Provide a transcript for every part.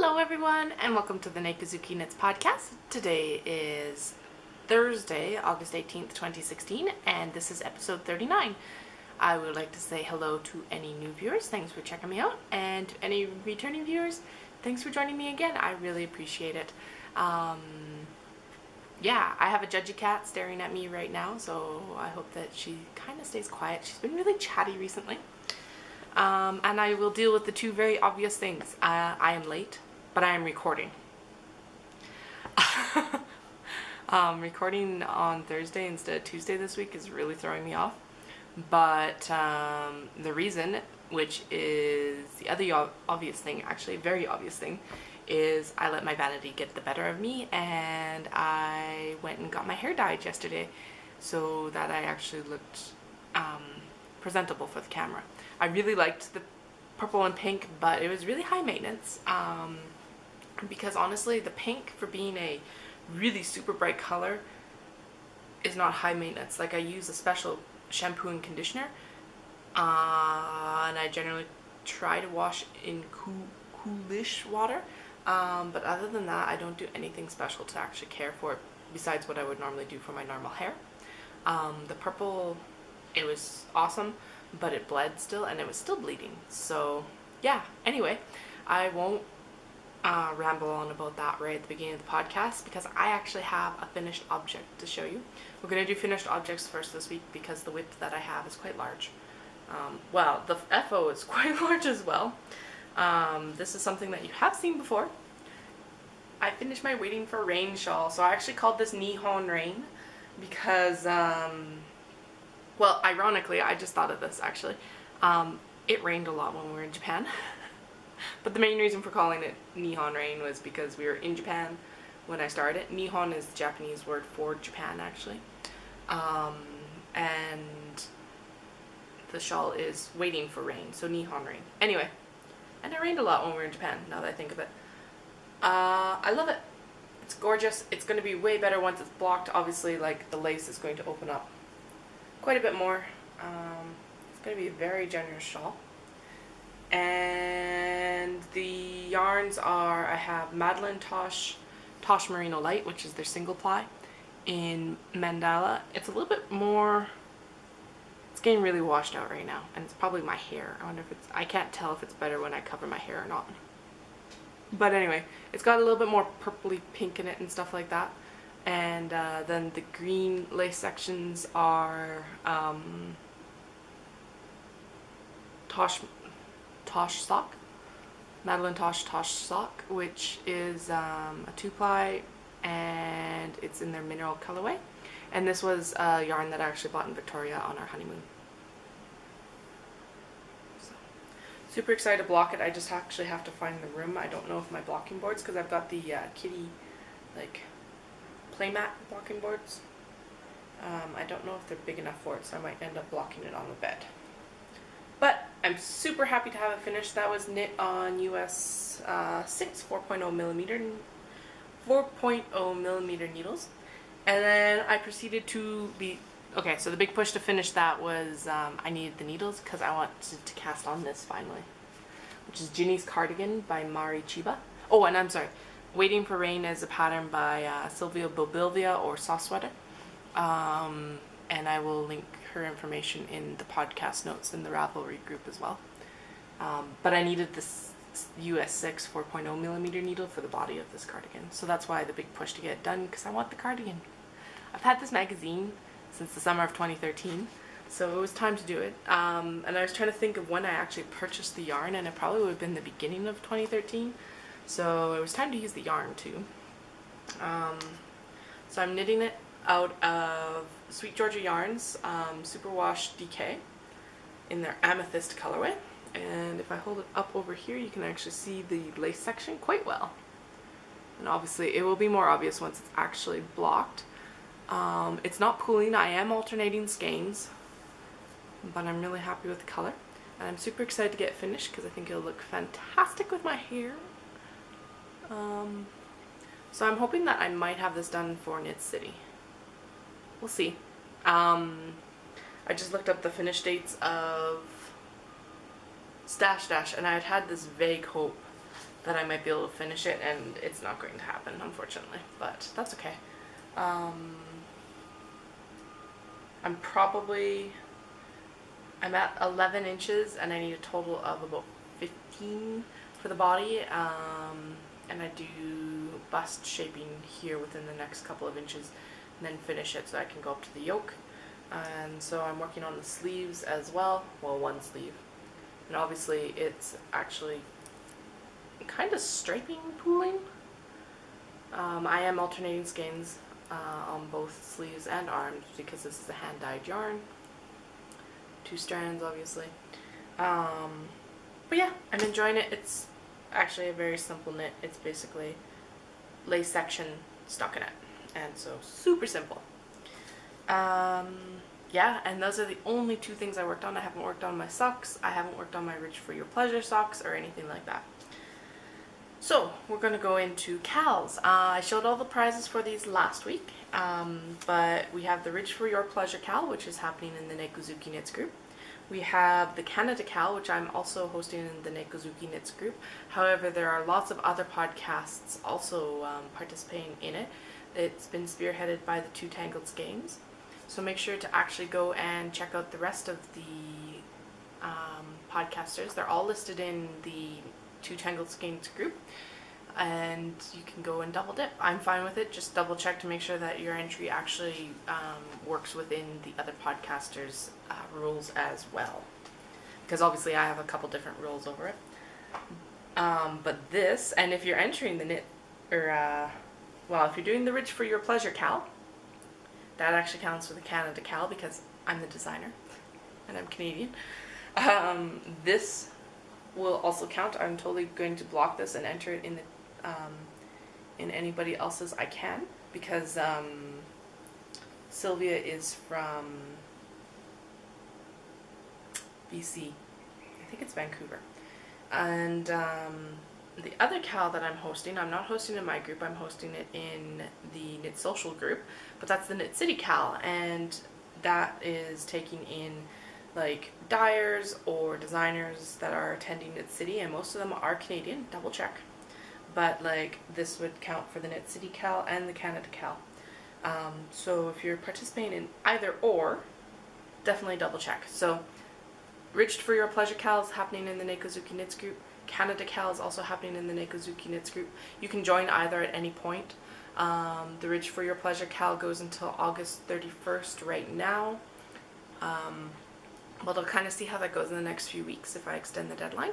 Hello everyone and welcome to the Nekozuki Knits podcast. Today is Thursday, August 18th, 2016, and this is episode 39. I would like to say hello to any new viewers, thanks for checking me out, and to any returning viewers, thanks for joining me again. I really appreciate it. Yeah, I have a judgy cat staring at me right now, so I hope that she kind of stays quiet. She's been really chatty recently. And I will deal with the two very obvious things. I am late, but I am recording. Recording on Thursday instead of Tuesday this week is really throwing me off. But the reason, which is the other obvious thing, actually a very obvious thing, is I let my vanity get the better of me, and I went and got my hair dyed yesterday so that I actually looked presentable for the camera. I really liked the purple and pink, but it was really high maintenance because honestly the pink, for being a really super bright color, is not high maintenance. Like, I use a special shampoo and conditioner and I generally try to wash in coolish water, but other than that I don't do anything special to actually care for it besides what I would normally do for my normal hair. The purple, it was awesome, but it bled still and it was still bleeding. So yeah, anyway, I won't ramble on about that right at the beginning of the podcast because I actually have a finished object to show you. We're going to do finished objects first this week because the width that I have is quite large. Well, the FO is quite large as well. This is something that you have seen before. I finished my Waiting for Rain shawl. So I actually called this Nihon Rain because well, ironically, I just thought of this actually. It rained a lot when we were in Japan. But the main reason for calling it Nihon Rain was because we were in Japan when I started it. Nihon is the Japanese word for Japan, actually. And the shawl is waiting for rain, so Nihon Rain. Anyway, and it rained a lot when we were in Japan, now that I think of it. I love it. It's gorgeous. It's going to be way better once it's blocked. Obviously, like, the lace is going to open up quite a bit more. It's going to be a very generous shawl. And the yarns are, I have Madeline Tosh Merino Light, which is their single ply, in Mandala. It's a little bit more, it's getting really washed out right now, and it's probably my hair. I wonder if it's, I can't tell if it's better when I cover my hair or not. But anyway, it's got a little bit more purpley pink in it and stuff like that. And then the green lace sections are Tosh Sock, Madeline Tosh Sock, which is a 2-ply, and it's in their mineral colorway. And this was a yarn that I actually bought in Victoria on our honeymoon. So, super excited to block it. I just actually have to find the room. I don't know if my blocking boards, because I've got the kitty, like, playmat blocking boards. I don't know if they're big enough for it, so I might end up blocking it on the bed. But I'm super happy to have it finished. That was knit on US 6 4.0 millimeter needles. And then I proceeded to okay, so the big push to finish that was I needed the needles because I wanted to cast on this finally, which is Ginny's Cardigan by Mari Chiba. Oh, and I'm sorry, Waiting for Rain is a pattern by Sylvia Bobilvia, or Saw Sweater. And I will link her information in the podcast notes in the Ravelry group as well. But I needed this US 6 4.0 millimeter needle for the body of this cardigan. So that's why the big push to get it done, because I want the cardigan. I've had this magazine since the summer of 2013, so it was time to do it. And I was trying to think of when I actually purchased the yarn, and it probably would have been the beginning of 2013. So it was time to use the yarn too. So I'm knitting it out of Sweet Georgia Yarns Superwash DK in their Amethyst colorway. And if I hold it up over here, you can actually see the lace section quite well. And obviously it will be more obvious once it's actually blocked. It's not pooling. I am alternating skeins, but I'm really happy with the color. And I'm super excited to get it finished because I think it'll look fantastic with my hair. So I'm hoping that I might have this done for Knit City. We'll see. I just looked up the finish dates of Stash Dash, and I had this vague hope that I might be able to finish it, and it's not going to happen, unfortunately, but that's okay. I'm at 11 inches and I need a total of about 15 for the body, and I do bust shaping here within the next couple of inches and then finish it so I can go up to the yoke. And so I'm working on the sleeves as well, well, one sleeve, and obviously it's actually kind of striping pooling. I am alternating skeins on both sleeves and arms because this is a hand-dyed yarn. 2 strands, obviously. But yeah, I'm enjoying it. It's actually a very simple knit. It's basically lace section stockinette, and so super simple. Yeah, and those are the only 2 things I worked on. I haven't worked on my socks. I haven't worked on my Rich for Your Pleasure socks or anything like that. So we're going to go into CALs. I showed all the prizes for these last week, but we have the Rich for Your Pleasure CAL, which is happening in the Nekozuki Knits group. We have the Canada CAL, which I'm also hosting in the Nekozuki Knits group. However, there are lots of other podcasts also participating in it. It's been spearheaded by the 2 Tangled Skeins. So make sure to actually go and check out the rest of the podcasters. They're all listed in the 2 Tangled Skeins group, and you can go and double dip. I'm fine with it. Just double check to make sure that your entry actually works within the other podcasters' rules as well, because obviously I have a couple different rules over it. But this, and if you're entering the knit, or well, if you're doing the Rich for Your Pleasure CAL, that actually counts for the Canada CAL because I'm the designer and I'm Canadian. This will also count. I'm totally going to block this and enter it in the in anybody else's I can, because Sylvia is from BC. I think it's Vancouver. And the other CAL that I'm hosting, I'm not hosting in my group, I'm hosting it in the Knit Social group, but that's the Knit City CAL, and that is taking in like dyers or designers that are attending Knit City, and most of them are Canadian, double check. But like this would count for the Knit City CAL and the Canada CAL. So if you're participating in either or, definitely double check. So Rich for Your Pleasure CAL is happening in the Nekozuki Knits group. Canada CAL is also happening in the Nekozuki Knits group. You can join either at any point. The Rich for Your Pleasure CAL goes until August 31st right now. But I'll kind of see how that goes in the next few weeks if I extend the deadline.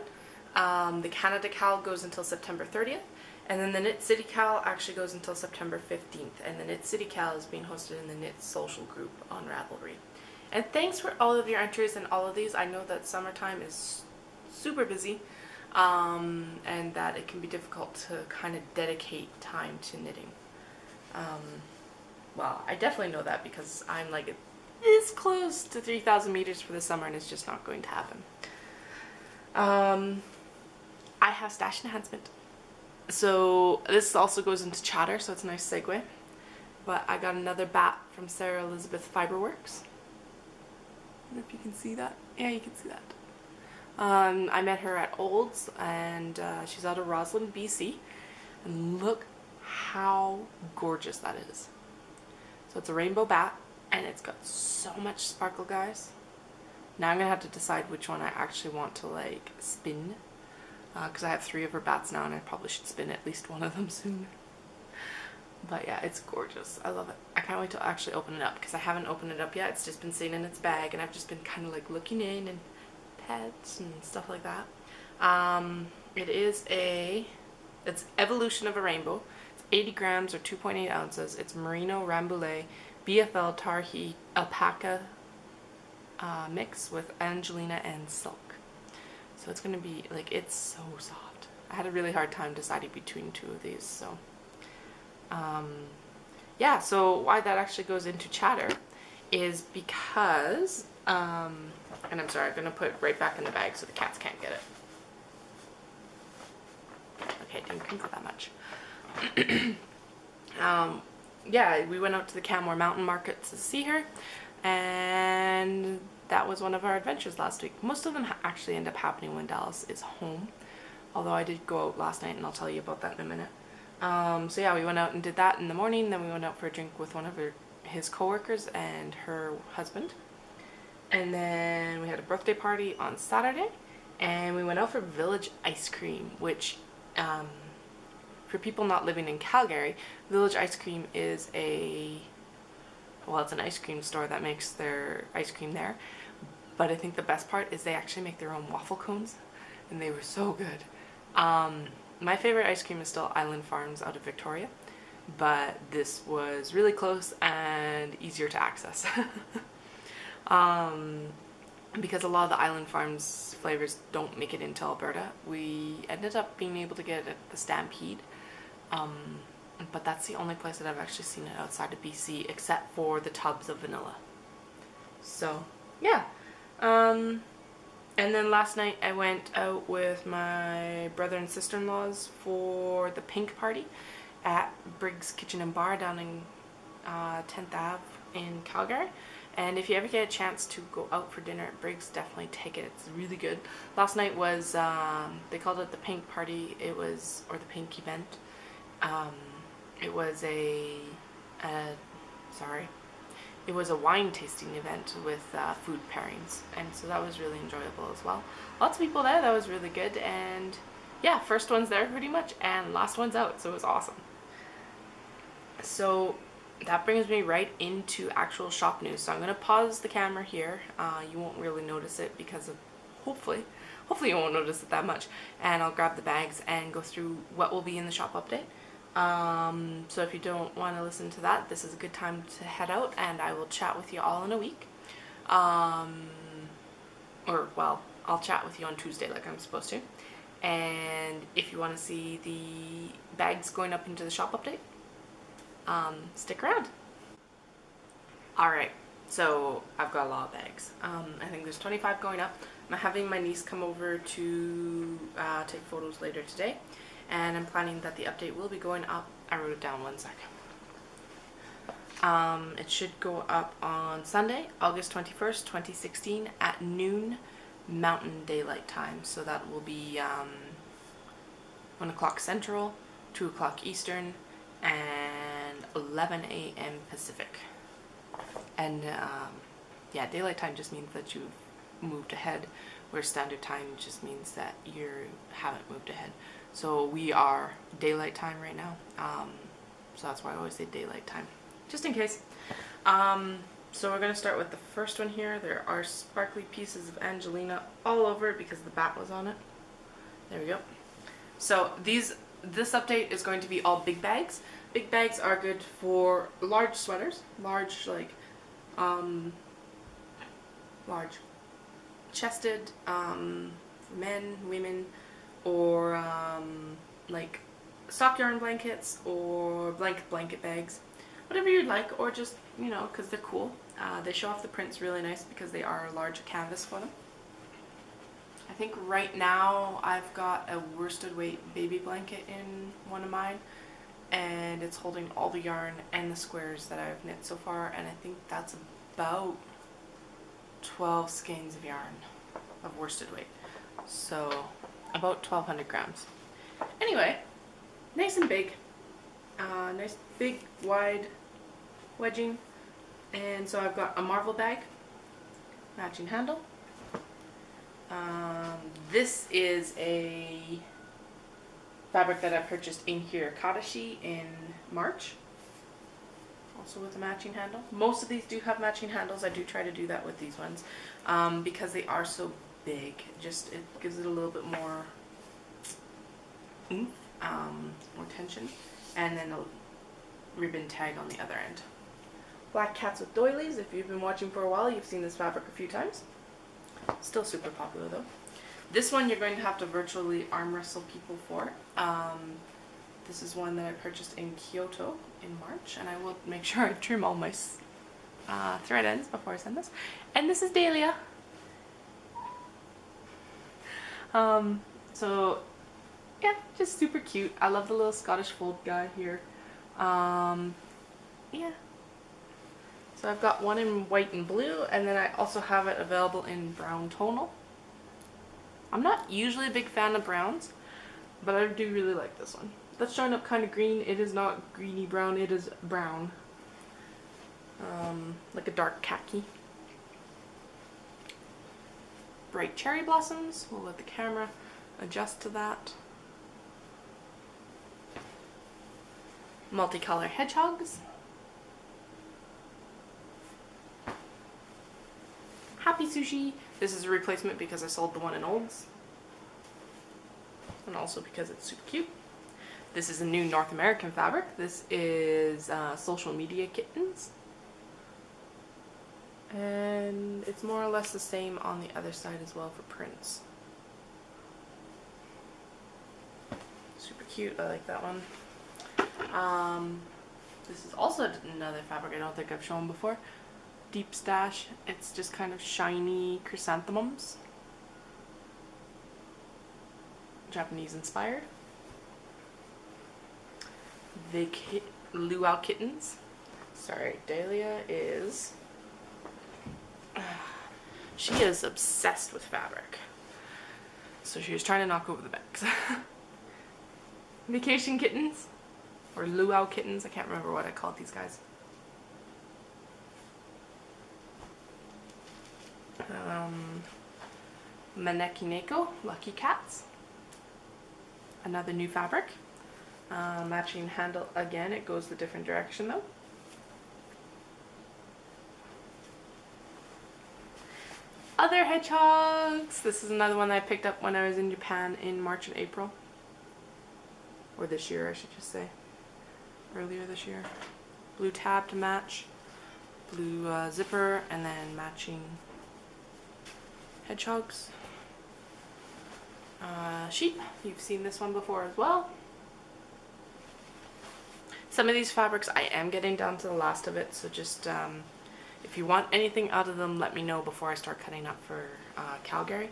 The Canada CAL goes until September 30th. And then the Knit City CAL actually goes until September 15th. And the Knit City CAL is being hosted in the Knit Social group on Ravelry. And thanks for all of your entries in all of these. I know that summertime is super busy. And that it can be difficult to kind of dedicate time to knitting. Well, I definitely know that because I'm like this close to 3,000 meters for the summer, and it's just not going to happen. I have stash enhancement. So this also goes into chatter, so it's a nice segue. But I got another bat from Sarah Elizabeth Fiberworks. I don't know if you can see that. Yeah, you can see that. I met her at Olds, and she's out of Roslyn, BC, and look how gorgeous that is. So it's a rainbow bat, and it's got so much sparkle, guys. Now I'm gonna have to decide which one I actually want to like spin, because I have 3 of her bats now, and I probably should spin at least one of them soon. But yeah, it's gorgeous. I love it. I can't wait to actually open it up, because I haven't opened it up yet. It's just been sitting in its bag, and I've just been kind of like looking in and pets and stuff like that. It's Evolution of a Rainbow. It's 80 grams or 2.8 ounces. It's Merino Rambouillet BFL Tarhi Alpaca mix with Angelina and Silk. So it's gonna be like, it's so soft. I had a really hard time deciding between 2 of these. So yeah, so why that actually goes into chatter is because and I'm sorry, I'm going to put it right back in the bag so the cats can't get it. Okay, it didn't crinkle that much. Yeah, we went out to the Canmore Mountain Market to see her, and that was one of our adventures last week. Most of them actually end up happening when Dallas is home, although I did go out last night and I'll tell you about that in a minute. So yeah, we went out and did that in the morning, then we went out for a drink with one of his coworkers and her husband. And then we had a birthday party on Saturday, and we went out for Village Ice Cream, which, for people not living in Calgary, Village Ice Cream is it's an ice cream store that makes their ice cream there. But I think the best part is they actually make their own waffle cones, and they were so good. My favorite ice cream is still Island Farms out of Victoria, but this was really close and easier to access. Because a lot of the Island Farms flavors don't make it into Alberta, we ended up being able to get it at the Stampede. But that's the only place that I've actually seen it outside of BC, except for the tubs of vanilla. So, yeah. And then last night I went out with my brother and sister-in-laws for the pink party at Briggs Kitchen and Bar down in 10th Ave in Calgary. And if you ever get a chance to go out for dinner at Briggs, definitely take it. It's really good. Last night was, they called it the pink party. It was, or the pink event. It was it was a wine tasting event with food pairings, and so that was really enjoyable as well. Lots of people there, that was really good, and yeah, first one's there pretty much, and last one's out, so it was awesome. So that brings me right into actual shop news. So I'm going to pause the camera here. You won't really notice it because of, hopefully you won't notice it that much, and I'll grab the bags and go through what will be in the shop update. So if you don't want to listen to that, this is a good time to head out, and I will chat with you all in a week. I'll chat with you on Tuesday like I'm supposed to. And if you want to see the bags going up into the shop update, stick around. Alright, so I've got a lot of bags. I think there's 25 going up. I'm having my niece come over to take photos later today. And I'm planning that the update will be going up. I wrote it down 1 second. It should go up on Sunday, August 21st, 2016 at noon Mountain Daylight Time. So that will be 1 o'clock Central, 2 o'clock Eastern, and 11 a.m. Pacific. And yeah, Daylight Time just means that you've moved ahead, where Standard Time just means that you haven't moved ahead. So we are Daylight Time right now, so that's why I always say Daylight Time, just in case. So we're going to start with the first one here. There are sparkly pieces of Angelina all over it because the bat was on it. There we go. So this update is going to be all big bags. Big bags are good for large sweaters, large large chested, for men, women, or like sock yarn blankets or blanket bags, whatever you'd like, or just, you know, because they're cool. They show off the prints really nice because they are a large canvas for them. I think right now I've got a worsted weight baby blanket in one of mine, and it's holding all the yarn and the squares that I've knit so far, and I think that's about 12 skeins of yarn of worsted weight, so about 1,200 grams. Anyway, nice and big, nice big wide wedging, and so I've got a marvel bag, matching handle. This is a fabric that I purchased in Hirakashi in March, also with a matching handle. Most of these do have matching handles. I do try to do that with these ones because they are so big. Just, it gives it a little bit more oomph, more tension, and then a ribbon tag on the other end. Black cats with doilies. If you've been watching for a while, you've seen this fabric a few times. Still super popular though. This one you're going to have to virtually arm wrestle people for. This is one that I purchased in Kyoto in March, and I will make sure I trim all my thread ends before I send this. And this is Dahlia. So yeah, just super cute. I love the little Scottish fold guy here. Yeah. So I've got one in white and blue, and then I also have it available in brown tonal. I'm not usually a big fan of browns, but I do really like this one. That's showing up kind of green. It is not greeny brown, it is brown. Like a dark khaki. Bright cherry blossoms. We'll let the camera adjust to that. Multicolor hedgehogs. Happy sushi. This is a replacement because I sold the one in Olds. And also because it's super cute. This is a new North American fabric. This is Social Media Kittens. And it's more or less the same on the other side as well for prints. Super cute, I like that one. This is also another fabric I don't think I've shown before. Deep Stash. It's just kind of shiny chrysanthemums. Japanese inspired. The Luau Kittens. Sorry, Dahlia is... she is obsessed with fabric. So she was trying to knock over the bags. Vacation Kittens. Or Luau Kittens. I can't remember what I called these guys. Maneki Neko, Lucky Cats. Another new fabric. Matching handle again, it goes the different direction though. Other hedgehogs. This is another one that I picked up when I was in Japan in March and April. Or this year, I should just say. Earlier this year. Blue tab to match. Blue zipper, and then matching hedgehogs. Sheep. You've seen this one before as well. Some of these fabrics I am getting down to the last of it, so just if you want anything out of them, let me know before I start cutting up for Calgary.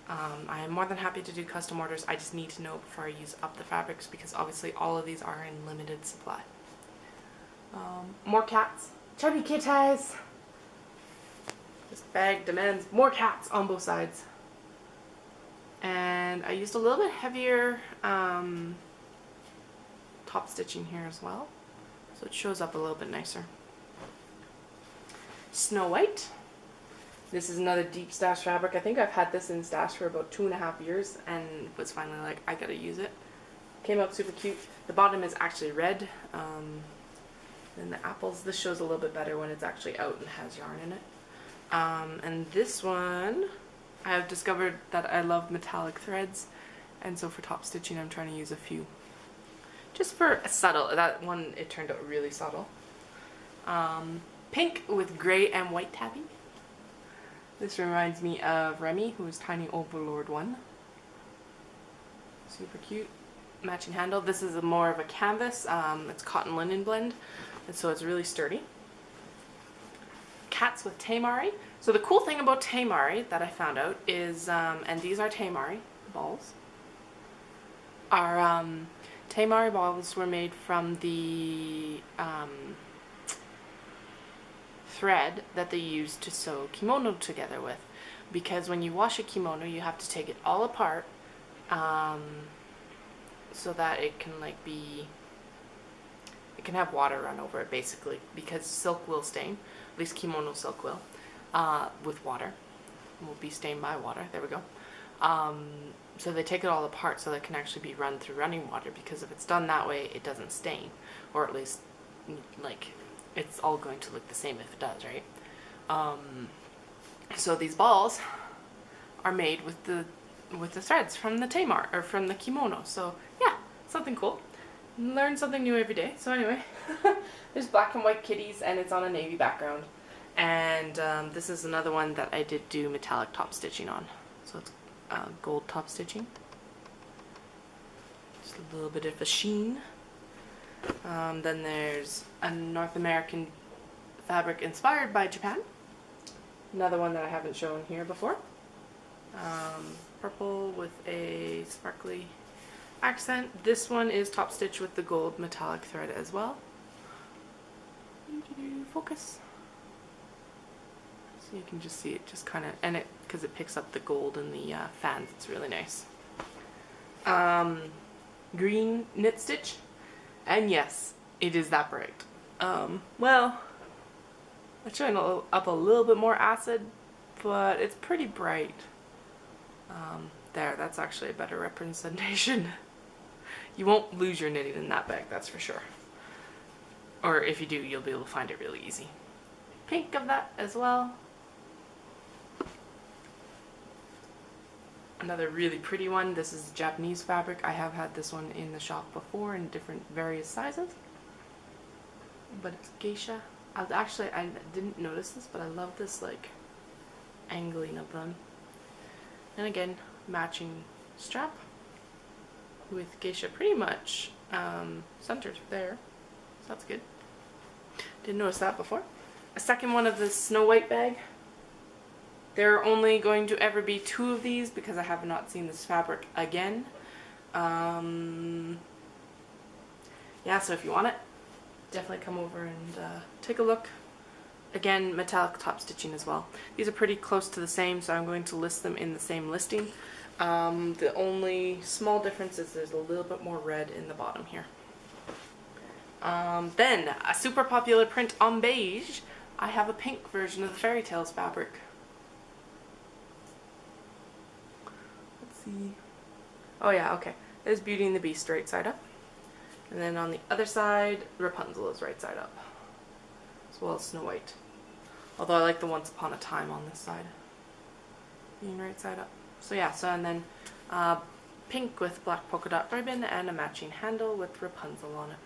I am more than happy to do custom orders. I just need to know before I use up the fabrics because obviously all of these are in limited supply. More cats. Chubby kitties! This bag demands more cats on both sides. And I used a little bit heavier top stitching here as well, so it shows up a little bit nicer. Snow White. This is another Deep Stash fabric. I think I've had this in stash for about 2.5 years and was finally like, I gotta use it. Came out super cute. The bottom is actually red. Then the apples. This shows a little bit better when it's actually out and has yarn in it. And this one, I have discovered that I love metallic threads, and so for top stitching I'm trying to use a few. Just for a subtle, that one it turned out really subtle. Pink with gray and white tabby. This reminds me of Remy, who is Tiny Overlord 1. Super cute. Matching handle. This is more of a canvas. It's cotton linen blend, and so it's really sturdy. Cats with Tamari. So the cool thing about Tamari that I found out is, and these are Tamari balls, are Tamari balls were made from the thread that they use to sew kimono together with, because when you wash a kimono you have to take it all apart so that it can it can have water run over it basically, because silk will stain, at least kimono silk will, with water, will be stained by water, there we go. So they take it all apart so that it can actually be run through running water, because if it's done that way it doesn't stain, or at least like it's all going to look the same if it does, right? So these balls are made with the threads from the Tamar, or from the kimono. So yeah, something cool. Learn something new every day. So anyway, there's black and white kitties, and it's on a navy background. And this is another one that I did do metallic top stitching on. So it's gold top stitching. Just a little bit of a sheen. Then there's a North American fabric inspired by Japan. Another one that I haven't shown here before. Purple with a sparkly accent. This one is top stitch with the gold metallic thread as well. Focus. So you can just see it just kind of, and it, because it picks up the gold in the fans, it's really nice. green knit stitch. And yes, it is that bright. Well, it's showing up a little bit more acid, but it's pretty bright. There, that's actually a better representation. You won't lose your knitting in that bag, that's for sure. Or if you do, you'll be able to find it really easy. Pink of that as well. Another really pretty one. This is Japanese fabric. I have had this one in the shop before in different various sizes. But it's geisha. I didn't notice this, but I love this like angling of them. And again, matching strap with geisha pretty much centered there. So that's good. Didn't notice that before. A second one of this Snow White bag. There are only going to ever be 2 of these because I have not seen this fabric again. Yeah, so if you want it, definitely come over and take a look. Again, metallic top stitching as well. These are pretty close to the same, so I'm going to list them in the same listing. The only small difference is there's a little bit more red in the bottom here. Then, a super popular print on beige. I have a pink version of the Fairy Tales fabric. Let's see. Oh yeah, okay. There's Beauty and the Beast right side up. And then on the other side, Rapunzel is right side up. As well as Snow White. Although I like the Once Upon a Time on this side. Being right side up. So yeah, so and then pink with black polka dot ribbon and a matching handle with Rapunzel on it.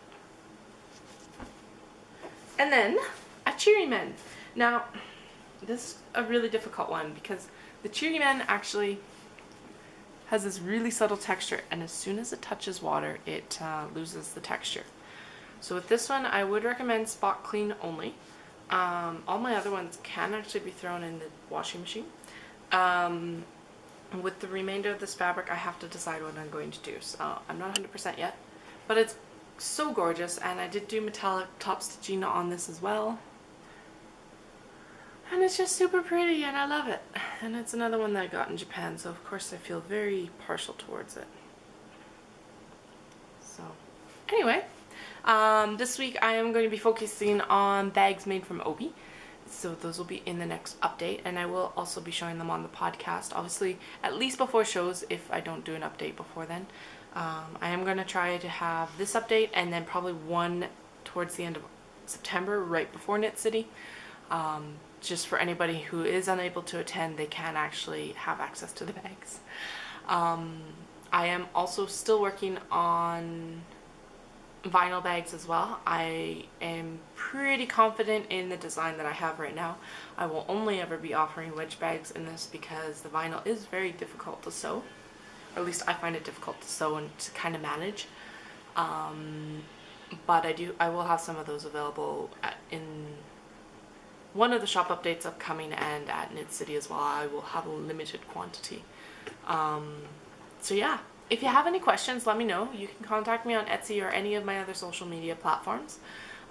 And then a Cheery Men. Now, this is a really difficult one because the Cheery Men actually has this really subtle texture, and as soon as it touches water, it loses the texture. So with this one, I would recommend spot clean only. All my other ones can actually be thrown in the washing machine. With the remainder of this fabric, I have to decide what I'm going to do. So I'm not 100% yet, but it's so gorgeous, and I did do metallic top stitching on this as well. And it's just super pretty, and I love it. And it's another one that I got in Japan, so of course I feel very partial towards it. So, anyway, this week I am going to be focusing on bags made from Obi. So those will be in the next update, and I will also be showing them on the podcast, obviously at least before shows if I don't do an update before then. I am going to try to have this update and then probably one towards the end of September, right before Knit City. Just for anybody who is unable to attend, they can actually have access to the bags. I am also still working on vinyl bags as well. I am pretty confident in the design that I have right now. I will only ever be offering wedge bags in this because the vinyl is very difficult to sew. Or at least I find it difficult to sew and to kind of manage. But I will have some of those available in one of the shop updates upcoming, and at Knit City as well. I will have a limited quantity. So yeah, if you have any questions, let me know. You can contact me on Etsy or any of my other social media platforms.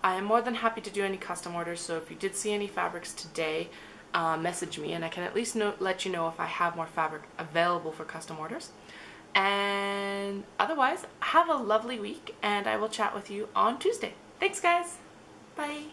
I am more than happy to do any custom orders, so if you did see any fabrics today, message me and I can at least let you know if I have more fabric available for custom orders. And otherwise, have a lovely week, and I will chat with you on Tuesday. Thanks guys! Bye!